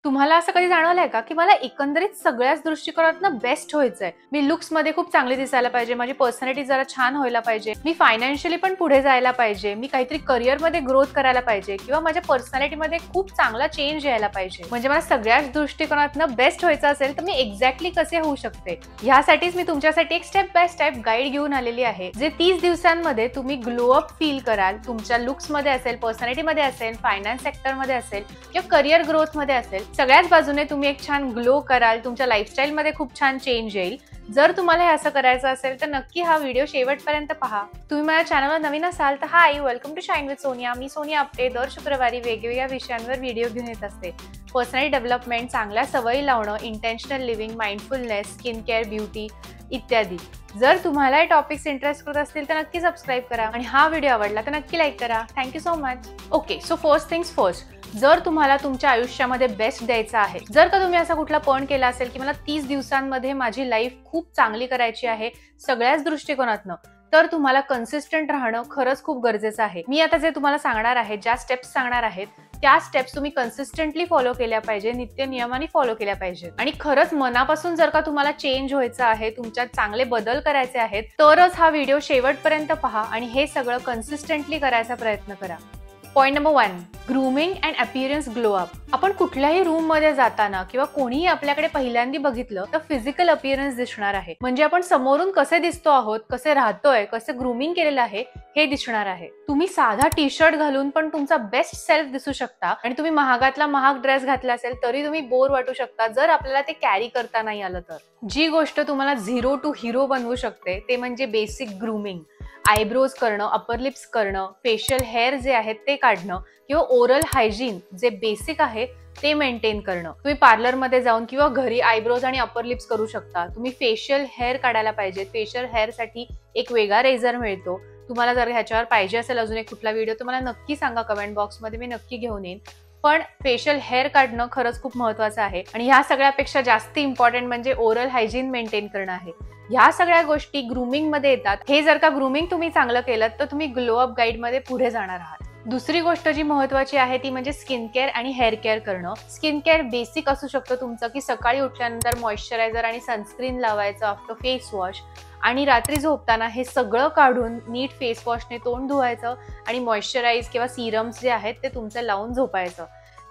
तुम्हाला असं कधी जाणवलंय का, की मला एकंदरीत सगळ्याच दृष्टिकोनातनं बेस्ट व्हायचंय. मी लुक्समध्ये खूप चांगली दिसायला पाहिजे, माझी पर्सनॅलिटी जरा छान व्हायला पाहिजे, मी फायनान्शियली पण पुढे जायला पाहिजे, मी काहीतरी करिअरमध्ये ग्रोथ करायला पाहिजे किंवा माझ्या पर्सनॅलिटीमध्ये खूप चांगला चेंज यायला पाहिजे. म्हणजे मला सगळ्याच दृष्टिकोनातनं बेस्ट व्हायचं असेल, तर मी एक्झॅक्टली कसे होऊ शकते? ह्यासाठीच मी तुमच्यासाठी एक स्टेप बाय स्टेप गाईड घेऊन आलेली आहे, जे 30 दिवसांमध्ये तुम्ही ग्लो अप फील कराल. तुमच्या लुक्समध्ये असेल, पर्सनॅलिटीमध्ये असेल, फायनान्स सेक्टरमध्ये असेल किंवा करिअर ग्रोथमध्ये असेल, सगळ्याच बाजूने तुम्ही एक छान ग्लो कराल. तुमच्या लाईफस्टाईलमध्ये खूप छान चेंज येईल. जर तुम्हाला हे असं करायचं असेल तर नक्की हा व्हिडिओ शेवटपर्यंत पहा. तुम्ही माझ्या चॅनलवर नवीन असाल तर hi, welcome to shine with Sonia. मी सोनिया आपटे दर शुक्रवारी वेगवेगळ्या विषयांवर व्हिडिओ घेऊन येत असते. पर्सनॅलिटी डेव्हलपमेंट, चांगल्या सवयी लावणं, intentional living, mindfulness, skin care, beauty इत्यादी. जर तुम्हाला हे टॉपिक्स इंटरेस्ट करत असतील तर नक्की सबस्क्राईब करा आणि हा व्हिडिओ आवडला तर नक्की लाईक करा. Thank you so much. Okay, so first things first, जर तुम्हाला तुमच्या आयुष्यामध्ये बेस्ट द्यायचं आहे, जर का तुम्ही असा कुठला पण केला असेल की मला 30 दिवसांमध्ये माझी लाईफ खूप चांगली करायची आहे सगळ्याच दृष्टिकोनातनं, तर तुम्हाला कन्सिस्टंट राहणं खरंच खूप गरजेचं आहे. मी आता जे तुम्हाला सांगणार आहे, ज्या स्टेप्स सांगणार आहेत, त्या स्टेप्स तुम्ही कन्सिस्टंटली फॉलो केल्या पाहिजे, नित्य नियमाने फॉलो केल्या पाहिजेत. आणि खरंच मनापासून जर का तुम्हाला चेंज व्हायचं आहे, तुमच्यात चांगले बदल करायचे आहेत, तरच हा व्हिडिओ शेवटपर्यंत पहा आणि हे सगळं कन्सिस्टंटली करायचा प्रयत्न करा. Point number 1, grooming and appearance glow up. आपण कुठल्याही रूम मध्ये जाताना किंवा कोणीही आपल्याकडे पहिल्यांदा बघितलं तर फिजिकल अपीअरन्स दिसणार आहे. म्हणजे आपण समोरून कसे दिसतो आहोत, कसे राहतोय, कसे ग्रूमिंग केलेलं आहे हे दिसणार आहे. तुम्ही साधा टी शर्ट घालून पण तुमचा बेस्ट सेल्फ दिसू शकता आणि तुम्ही महागातला महाग ड्रेस घातला असेल तरी तुम्ही बोर वाटू शकता जर आपल्याला ते कॅरी करता नाही आलं तर. जी गोष्ट तुम्हाला 0 टू हिरो बनवू शकते ते म्हणजे बेसिक ग्रूमिंग. आयब्रोज करणं, अपर लिप्स करणं, फेशियल हेअर जे आहेत ते काढणं किंवा ओरल हायजीन जे बेसिक आहे ते मेंटेन करणं. तुम्ही पार्लरमध्ये जाऊन किंवा घरी आयब्रोज आणि अपर लिप्स करू शकता. तुम्ही फेशियल हेअर काढायला पाहिजे. फेशियल हेअर साठी एक वेगळा रेझर मिळतो. तुम्हाला जर ह्याच्यावर पाहिजे असेल अजून एक कुठला व्हिडिओ तर मला नक्की सांगा कमेंट बॉक्समध्ये, मी नक्की घेऊन येईन. पण फेशियल हेअर काढणं खरंच खूप महत्वाचं आहे आणि ह्या सगळ्यापेक्षा जास्त इम्पॉर्टंट म्हणजे ओरल हायजीन मेंटेन करणं आहे. ह्या सगळ्या गोष्टी ग्रूमिंग मध्ये येतात. हे जर का ग्रूमिंग तुम्ही चांगलं केलं तर तुम्ही ग्लो अप गाईड मध्ये पुढे जाणार आहात. दुसरी गोष्ट जी महत्वाची आहे ती म्हणजे स्किन केअर आणि हेअर केअर करणं. स्किन केअर बेसिक असू शकतं तुमचं, की सकाळी उठल्यानंतर मॉइश्चरायझर आणि सनस्क्रीन लावायचं आफ्टर फेस वॉश, आणि रात्री झोपताना हे सगळं काढून नीट फेस वॉशने तोंड धुवायचं आणि मॉइश्चराईज किंवा सिरम्स जे आहेत ते तुमचं लावून झोपायचं.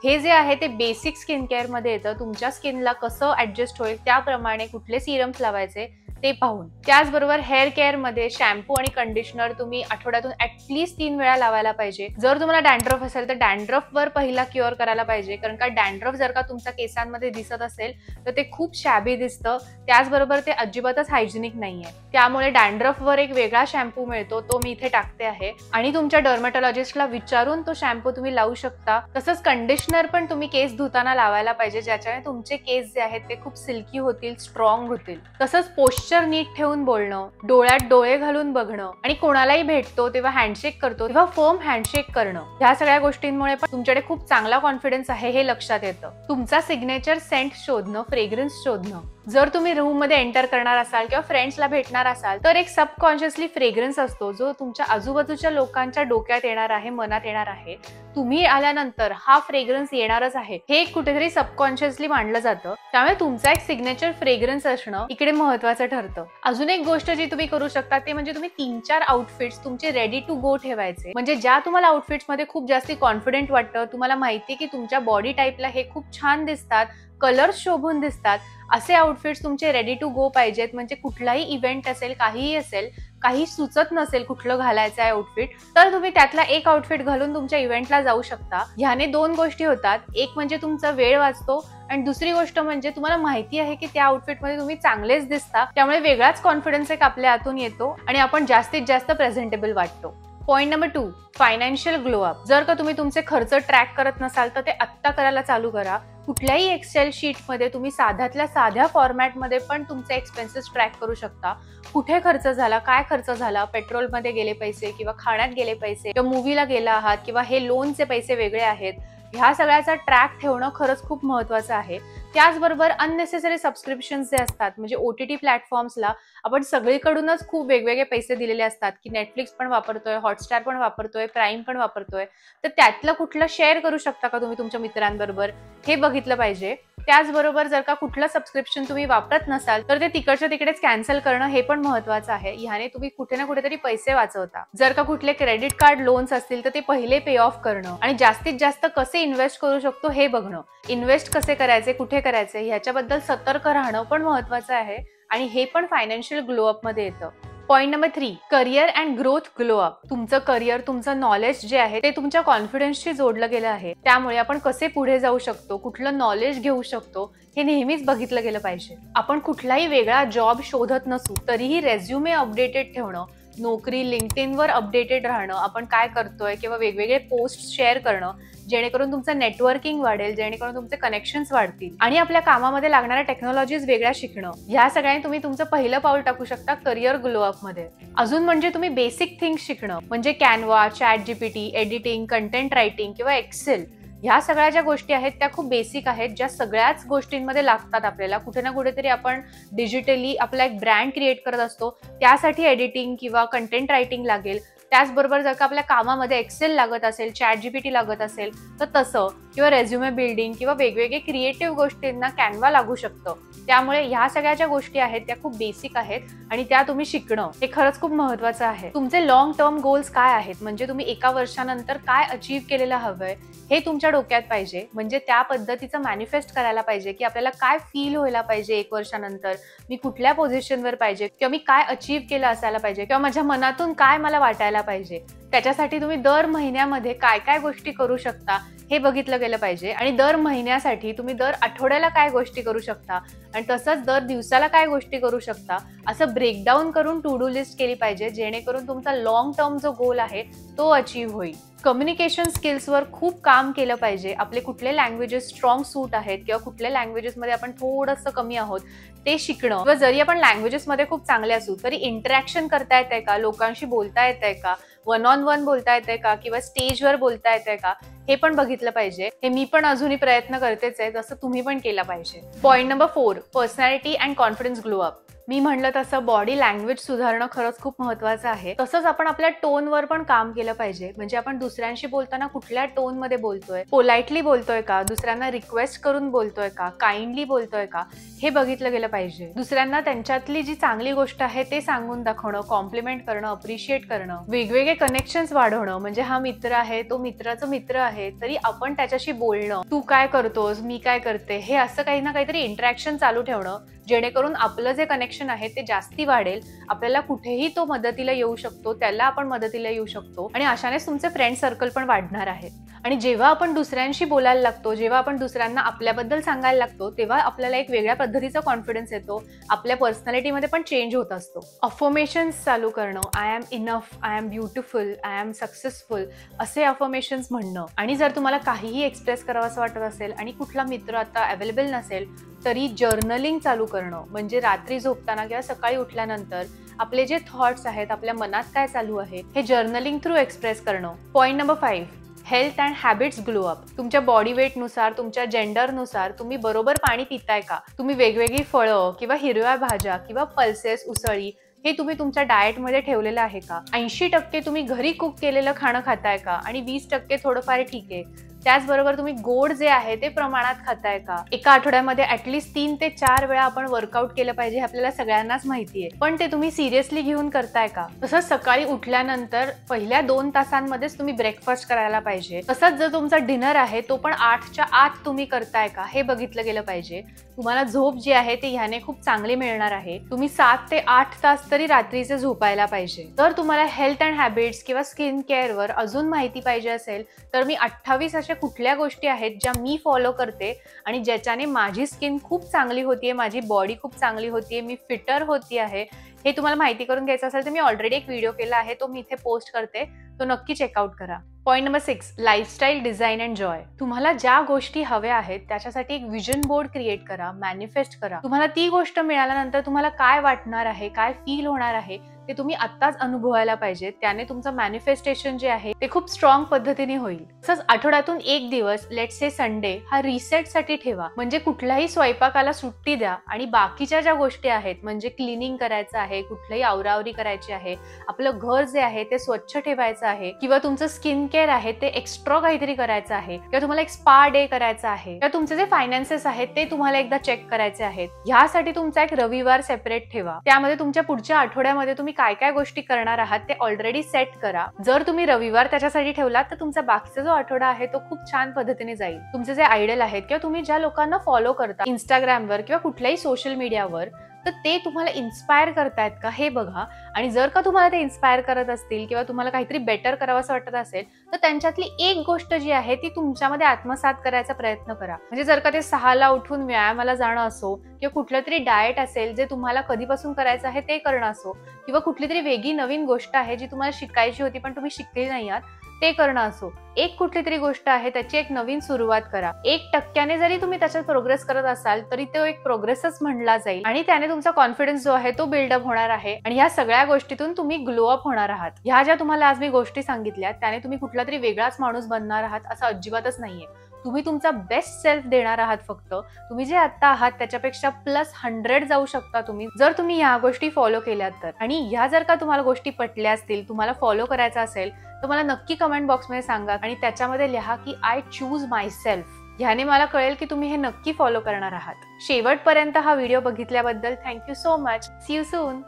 हे जे आहे ते बेसिक स्किन केअर मध्ये येतं. तुमच्या स्किनला कसं ऍडजस्ट होईल त्याप्रमाणे कुठले सिरम्स लावायचे ते पाहून. त्याचबरोबर हेअर केअर मध्ये शॅम्पू आणि कंडिशनर तुम्ही आठवड्यातून ऍटलीस्ट 3 वेळा लावायला पाहिजे. जर तुम्हाला डॅन्ड्रफ असेल तर डॅन्ड्रफ वर पहिला क्युअर करायला पाहिजे, कारण का डॅन्ड्रफ जर का तुमच्या केसांमध्ये दिसत असेल तर ते खूप शॅबी दिसतं. त्याचबरोबर ते अजिबातच हायजेनिक नाहीये. त्यामुळे डॅन्ड्रफ वर एक वेगळा शॅम्पू मिळतो, तो मी इथे टाकते आहे आणि तुमच्या डर्मेटॉलॉजिस्टला विचारून तो शॅम्पू तुम्ही लावू शकता. तसंच कंडिशनर पण तुम्ही केस धुताना लावायला पाहिजे, ज्याच्याने तुमचे केस जे आहेत ते खूप सिल्की होतील, स्ट्रॉंग होतील. तसंच पोश्चर नीट ठेवून बोलणं, डोळ्यात डोळे घालून बघणं आणि कोणालाही भेटतो तेव्हा हँडशेक करतो तेव्हा फर्म हँडशेक करणं, ह्या सगळ्या गोष्टींमुळे पण तुमच्याकडे खूप चांगला कॉन्फिडन्स आहे हे लक्षात येतं. तुमचा सिग्नेचर सेंट शोधणं, फ्रेग्रन्स शोधणं. जर तुम्ही रूम मध्ये एंटर करणार असाल किंवा फ्रेंड्सला भेटणार असाल तर एक सबकॉन्शियसली फ्रेग्रन्स असतो जो तुमच्या आजूबाजूच्या लोकांच्या डोक्यात येणार आहे, मनात येणार आहे. तुम्ही आल्यानंतर हा फ्रेग्रन्स येणारच आहे हे कुठेतरी सबकॉन्शियसली मांडलं जातं. त्यामुळे तुमचा एक सिग्नेचर फ्रेग्रन्स असणं इकडे महत्वाचं ठरतं. अजून एक गोष्ट जी तुम्ही करू शकता ते म्हणजे तुम्ही 3-4 आउटफिट्स तुमचे रेडी टू गो ठेवायचे. म्हणजे ज्या तुम्हाला आउटफिट्स मध्ये खूप जास्त कॉन्फिडंट वाटतं, तुम्हाला माहितीये की तुमच्या बॉडी टाईपला हे खूप छान दिसतात, कलर्स शोभून दिसतात, असे आउटफिट्स तुमचे रेडी टू गो पाहिजेत. म्हणजे कुठलाही इव्हेंट असेल, काहीही असेल, काही सुचत नसेल कुठलं घालायचं आहे आउटफिट, तर तुम्ही त्यातला एक आउटफिट घालून तुमच्या इव्हेंटला जाऊ शकता. ह्याने 2 गोष्टी होतात. एक म्हणजे तुमचा वेळ वाचतो आणि दुसरी गोष्ट म्हणजे तुम्हाला माहिती आहे की त्या आउटफिटमध्ये तुम्ही चांगलेच दिसता. त्यामुळे वेगळाच कॉन्फिडन्स एक आपल्या हातून येतो आणि आपण जास्तीत जास्त प्रेझेंटेबल वाटतो. Point number 2, financial glow up. जर का तुम्ही तुमचे खर्च ट्रॅक करत नसाल तर ते आत्ता करायला चालू करा. कुठल्याही एक्सेल शीटमध्ये तुम्ही साध्यातल्या साध्या फॉर्मॅटमध्ये पण तुमचे एक्सपेन्सेस ट्रॅक करू शकता. कुठे खर्च झाला, काय खर्च झाला, पेट्रोलमध्ये गेले पैसे किंवा खाण्यात गेले पैसे किंवा मूवीला गेला आहात किंवा हे लोनचे पैसे वेगळे आहेत, ह्या सगळ्याचा ट्रॅक ठेवणं खरंच खूप महत्वाचं आहे. त्याचबरोबर अननेसेसरी सबस्क्रिप्शन्स जे असतात, म्हणजे OTT प्लॅटफॉर्म्सला आपण सगळीकडूनच खूप वेगवेगळे पैसे दिलेले असतात, की नेटफ्लिक्स पण वापरतोय, हॉटस्टार पण वापरतोय, प्राईम पण वापरतोय, तर त्यातलं कुठलं शेअर करू शकता का तुम्ही तुमच्या मित्रांबरोबर, हे बघितलं पाहिजे. त्याचबरोबर जर का कुठलं सबस्क्रिप्शन तुम्ही वापरत नसाल तर ते तिकडच्या तिकडेच कॅन्सल करणं हे पण महत्वाचं आहे. ह्याने तुम्ही कुठे ना कुठेतरी पैसे वाचवता. जर का कुठले क्रेडिट कार्ड लोन्स असतील तर ते पहिले पे ऑफ करणं आणि जास्तीत जास्त कसे इन्व्हेस्ट करू शकतो हे बघणं. इन्व्हेस्ट कसे करायचे, कुठे करायचे ह्याच्याबद्दल सतर्क राहणं पण महत्वाचं आहे आणि हे पण फायनान्शियल ग्लो अप मध्ये येतं. Point number 3, career and growth glow up. तुमचं करिअर, तुमचं नॉलेज जे आहे ते तुमच्या कॉन्फिडन्सशी जोडलं गेलं आहे. त्यामुळे आपण कसे पुढे जाऊ शकतो, कुठलं नॉलेज घेऊ शकतो हे नेहमीच बघितलं गेलं पाहिजे. आपण कुठलाही वेगळा जॉब शोधत नसू तरीही रेझ्युमे अपडेटेड ठेवणं, नोकरी लिंक्डइनवर अपडेटेड राहणं, आपण काय करतोय किंवा वेगवेगळे पोस्ट शेअर करणं, जेणेकरून तुमचं नेटवर्किंग वाढेल, जेणेकरून तुमचे कनेक्शन्स वाढतील आणि आपल्या कामामध्ये लागणाऱ्या टेक्नॉलॉजीज वेगळ्या शिकणं, ह्या सगळ्यांनी तुम्ही तुमचं पहिलं पाऊल टाकू शकता करिअर ग्लो अप मध्ये. अजून म्हणजे तुम्ही बेसिक थिंग्स शिकणं, म्हणजे Canva, ChatGPT, editing, content writing किंवा एक्सेल, ह्या सगळ्या ज्या गोष्टी आहेत त्या खूप बेसिक आहेत, ज्या सगळ्याच गोष्टींमध्ये लागतात. आपल्याला कुठे ना कुठेतरी आपण डिजिटली आपला एक ब्रँड क्रिएट करत असतो, त्यासाठी एडिटिंग किंवा कंटेंट रायटिंग लागेल. त्याचबरोबर जर का आपल्या कामामध्ये एक्सेल लागत असेल, ChatGPT लागत असेल तर तसं, किंवा रेझ्युमे बिल्डिंग किंवा वेगवेगळे क्रिएटिव्ह गोष्टींना कॅनवा लागू शकतं. त्यामुळे ह्या सगळ्या ज्या गोष्टी आहेत त्या खूप बेसिक आहेत आणि त्या तुम्ही शिकणं हे खरंच खूप महत्वाचं आहे. तुमचे लॉंग टर्म गोल्स काय आहेत, म्हणजे तुम्ही एका वर्षानंतर काय अचीव्ह केलेलं हवंय हे तुमच्या डोक्यात पाहिजे. म्हणजे त्या पद्धतीचं मॅनिफेस्ट करायला पाहिजे की आपल्याला काय फील व्हायला पाहिजे एक वर्षानंतर, मी कुठल्या पोझिशनवर पाहिजे, किंवा मी काय अचीव्ह केलं असायला पाहिजे, किंवा माझ्या मनातून काय मला वाटायला पाहिजे. त्याच्यासाठी तुम्ही दर महिन्यामध्ये काय काय गोष्टी करू शकता हे बघितलं गेलं पाहिजे आणि दर महिन्यासाठी तुम्ही दर आठवड्याला काय गोष्टी करू शकता आणि तसंच दर दिवसाला काय गोष्टी करू शकता असं ब्रेकडाऊन करून टू डू लिस्ट केली पाहिजे, जेणेकरून तुमचा लॉंग टर्म जो गोल आहे तो अचीव्ह होईल. कम्युनिकेशन स्किल्सवर खूप काम केलं पाहिजे. आपले कुठले लँग्वेजेस स्ट्रॉंग सूट आहेत किंवा कुठल्या लँग्वेजेसमध्ये आपण थोडंसं कमी आहोत ते शिकणं, किंवा जरी आपण लँग्वेजेसमध्ये खूप चांगले असू तरी इंटरॅक्शन करता येतंय का, लोकांशी बोलता येतंय का, वन ऑन वन बोलता येतंय का, किंवा स्टेजवर बोलता येतंय का, हे पण बघितलं पाहिजे. हे मी पण अजूनही प्रयत्न करतेच आहे, तसं तुम्ही पण केला पाहिजे. Point number 4, personality and confidence glow up. मी म्हणलं तसं बॉडी लँग्वेज सुधारणं खरंच खूप महत्वाचं आहे. तसंच आपण आपल्या टोनवर पण काम केलं पाहिजे. म्हणजे आपण दुसऱ्यांशी बोलताना कुठल्या टोनमध्ये बोलतोय, पोलाइटली बोलतोय का, दुसऱ्यांना रिक्वेस्ट करून बोलतोय का, काइंडली बोलतोय का, हे बघितलं गेलं पाहिजे. दुसऱ्यांना त्यांच्यातली जी चांगली गोष्ट आहे ते सांगून दाखवणं, कॉम्प्लिमेंट करणं, अप्रिशिएट करणं, वेगवेगळे कनेक्शन्स वाढवणं. म्हणजे हा मित्र आहे, तो मित्राचं मित्र आहे, तरी आपण त्याच्याशी बोलणं, तू काय करतोस, मी काय करते, हे असं काही ना काहीतरी इंटरॅक्शन चालू ठेवणं, जेणेकरून आपलं जे कनेक्शन आहे ते जास्ती वाढेल. आपल्याला कुठेही तो मदतीला येऊ शकतो, त्याला आपण मदतीला येऊ शकतो आणि अशानेच तुमचे फ्रेंड सर्कल पण वाढणार आहे. आणि जेव्हा आपण दुसऱ्यांशी बोलायला लागतो, जेव्हा आपण दुसऱ्यांना आपल्याबद्दल सांगायला लागतो, तेव्हा आपल्याला एक वेगळ्या पद्धतीचा कॉन्फिडन्स येतो, आपल्या पर्सनॅलिटीमध्ये पण चेंज होत असतो. अफर्मेशन्स चालू करणं, I am enough, I am beautiful, I am successful, असे अफर्मेशन्स म्हणणं. आणि जर तुम्हाला काहीही एक्सप्रेस करावं असं वाटत असेल आणि कुठला मित्र आता अवेलेबल नसेल तरी जर्नलिंग चालू करणं. म्हणजे रात्री झोपताना किंवा सकाळी उठल्यानंतर आपले जे थॉट्स आहेत, आपल्या मनात काय चालू आहे, हे जर्नलिंग थ्रू एक्सप्रेस करणं. Point number 5, health and habits glow up. तुमच्या बॉडी वेटनुसार, तुमच्या जेंडरनुसार तुम्ही बरोबर पाणी पिताय का, तुम्ही वेगवेगळी फळं किंवा हिरव्या भाज्या किंवा पल्सेस, उसळी हे तुम्ही तुमच्या डाएटमध्ये ठेवलेलं आहे का, 80% तुम्ही घरी कुक केलेलं खाणं खाताय का आणि 20% थोडंफार ठीक आहे. त्याचबरोबर तुम्ही गोड जे आहे ते प्रमाणात खाताय का. एका आठवड्यामध्ये ऍटलीस्ट 3 ते 4 वेळा आपण वर्कआउट केलं पाहिजे, आपल्याला सगळ्यांनाच माहिती आहे, पण ते तुम्ही सिरियसली घेऊन करताय का. तसंच सकाळी उठल्यानंतर पहिल्या 2 तासांमध्येच तुम्ही ब्रेकफास्ट करायला पाहिजे. तसंच जर तुमचा डिनर आहे तो पण 8च्या आत तुम्ही करताय का हे बघितलं गेलं पाहिजे. तुम्हाला झोप जी आहे ती ह्याने खूप चांगली मिळणार आहे. तुम्ही 7 ते 8 तास तरी रात्रीचे झोपायला पाहिजे. तर तुम्हाला हेल्थ अँड हॅबिट्स किंवा स्किन केअरवर अजून माहिती पाहिजे असेल तर मी 28 अशा कुठल्या गोष्टी आहेत ज्या मी फॉलो करते आणि ज्याच्याने माझी स्किन खूप चांगली होतीये, माझी बॉडी खूप चांगली होतीये, मी फिटर होती आहे, हे तुम्हाला माहिती करून घ्यायचं असेल तर मी ऑलरेडी एक व्हिडिओ केला आहे, तो मी इथे पोस्ट करते, तो नक्की चेकआउट करा. Point number 6, lifestyle design and Joy. तुम्हाला ज्या गोष्टी हव्या आहेत त्याच्यासाठी एक विजन बोर्ड क्रिएट करा, मॅनिफेस्ट करा. तुम्हाला ती गोष्ट मिळाल्यानंतर तुम्हाला काय वाटणार आहे, काय फील होणार आहे ते तुम्ही आत्ताच अनुभवायला पाहिजे. त्याने तुमचं मॅनिफेस्टेशन जे आहे ते खूप स्ट्रॉंग पद्धतीने होईल. तसंच आठवड्यातून एक दिवस, लेट्स से संडे, हा रिसेटसाठी ठेवा. म्हणजे कुठल्याही स्वयंपाकाला सुट्टी द्या आणि बाकीच्या ज्या गोष्टी आहेत म्हणजे क्लिनिंग करायचं आहे, कुठल्याही आवरावरी करायची आहे, आपलं घर जे आहे ते स्वच्छ ठेवायचं आहे, किंवा तुमचं स्किन केअर आहे ते एक्स्ट्रा काहीतरी करायचं आहे, किंवा तुम्हाला एक स्पा डे करायचा आहे, किंवा तुमचे जे फायनान्सेस आहेत ते तुम्हाला एकदा चेक करायचे आहेत. ह्यासाठी तुमचा एक रविवार सेपरेट ठेवा. त्यामध्ये तुमच्या पुढच्या आठवड्यामध्ये तुम्ही काय काय गोष्टी करणार आहात ते ऑलरेडी सेट करा. जर तुम्ही रविवार त्याच्यासाठी ठेवलात तर तुमचा बाकीचा जो आठवडा आहे तो खूप छान पद्धतीने जाईल. तुमचे जे आयडल आहेत किंवा तुम्ही ज्या लोकांना फॉलो करता इंस्टाग्रामवर किंवा कुठल्याही सोशल मीडियावर, तर ते तुम्हाला इन्स्पायर करतायत का हे बघा. आणि जर का तुम्हाला ते इन्स्पायर करत असतील किंवा तुम्हाला काहीतरी बेटर करावंसं वाटत असेल तर त्यांच्यातली एक गोष्ट जी आहे ती तुमच्यामध्ये आत्मसात करायचा प्रयत्न करा. म्हणजे जर का ते 6ला उठून व्यायामाला जाणं असो, किंवा कुठलं तरी डाएट असेल जे तुम्हाला कधीपासून करायचं आहे ते करणं असो, किंवा कुठली तरी वेगळी नवीन गोष्ट आहे जी तुम्हाला शिकायची होती पण तुम्ही शिकली नाही आहात ते करणं असो, एक कुठली तरी गोष्ट आहे त्याची एक नवीन सुरुवात करा. 1% जरी तुम्ही त्याच्यात प्रोग्रेस करत असाल तरी तो एक प्रोग्रेसच म्हणला जाईल आणि त्याने तुमचा कॉन्फिडन्स जो आहे तो बिल्डअप होणार आहे आणि ह्या सगळ्या गोष्टीतून तुम्ही ग्लो अप होणार आहात. ह्या ज्या तुम्हाला आज मी गोष्टी सांगितल्या त्याने तुम्ही कुठला तरी वेगळाच माणूस बनणार आहात असं अजिबातच नाहीये. तुम्ही तुमचा बेस्ट सेल्फ देणार आहात. फक्त तुम्ही जे आता आहात त्याच्यापेक्षा +100 जाऊ शकता तुम्ही, जर तुम्ही ह्या गोष्टी फॉलो केल्यात तर. आणि ह्या जर का तुम्हाला गोष्टी पटल्या असतील, तुम्हाला फॉलो करायचा असेल तर मला नक्की कमेंट बॉक्समध्ये सांगा आणि त्याच्यामध्ये लिहा की आय चूज माय सेल्फ. ह्याने मला कळेल की तुम्ही हे नक्की फॉलो करणार आहात. शेवटपर्यंत हा व्हिडिओ बघितल्याबद्दल thank you so much. See you soon.